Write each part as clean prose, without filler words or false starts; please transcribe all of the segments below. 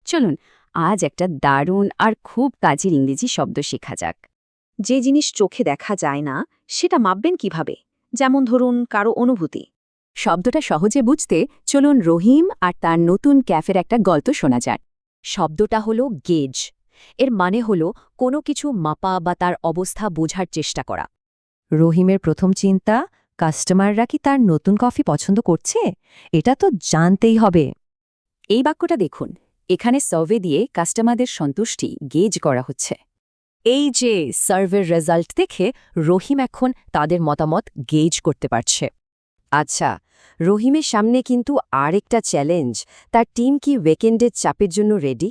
চলুন আজ একটা দারুণ আর খুব কাজের ইংরেজি শব্দ শেখা যাক। যে জিনিস চোখে দেখা যায় না সেটা মাপবেন কিভাবে? যেমন ধরুন কারো অনুভূতি। শব্দটা সহজে বুঝতে চলুন রহিম আর তার নতুন ক্যাফের একটা গল্প শোনা যাক। শব্দটা হলো গেজ। এর মানে হলো কোনো কিছু মাপা বা তার অবস্থা বোঝার চেষ্টা করা। রহিমের প্রথম চিন্তা, কাস্টমাররা কি তার নতুন কফি পছন্দ করছে? এটা তো জানতেই হবে। এই বাক্যটা দেখুন, এখানে সার্ভে দিয়ে কাস্টমারদের সন্তুষ্টি গেজ করা হচ্ছে। এই যে সার্ভের রেজাল্ট দেখে রহিম এখন তাদের মতামত গেজ করতে পারছে। আচ্ছা, রহিমের সামনে কিন্তু আরেকটা চ্যালেঞ্জ। তার টিম কি উইকেন্ডের চাপের জন্য রেডি?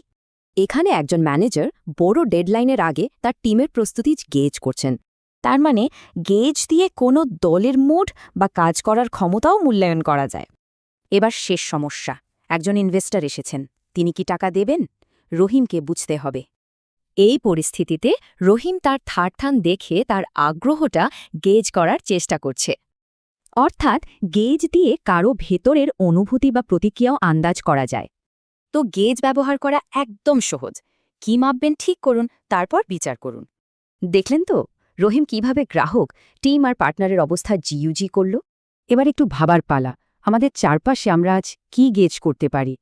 এখানে একজন ম্যানেজার বড় ডেডলাইনের আগে তার টিমের প্রস্তুতি গেজ করছেন। তার মানে গেজ দিয়ে কোনো দলের মুড বা কাজ করার ক্ষমতাও মূল্যায়ন করা যায়। এবার শেষ সমস্যা, একজন ইনভেস্টর এসেছেন, তিনি কি টাকা দেবেন? রহিমকে বুঝতে হবে। এই পরিস্থিতিতে রহিম তার থারথান দেখে তার আগ্রহটা গেজ করার চেষ্টা করছে। অর্থাৎ গেজ দিয়ে কারো ভেতরের অনুভূতি বা প্রতিক্রিয়াও আন্দাজ করা যায়। তো গেজ ব্যবহার করা একদম সহজ। কি মাপবেন ঠিক করুন, তারপর বিচার করুন। দেখলেন তো রহিম কিভাবে গ্রাহক, টিম আর পার্টনারের অবস্থা জিইউজি করল। এবার একটু ভাবার পালা, আমাদের চারপাশে আমরা আজ কি গেজ করতে পারি?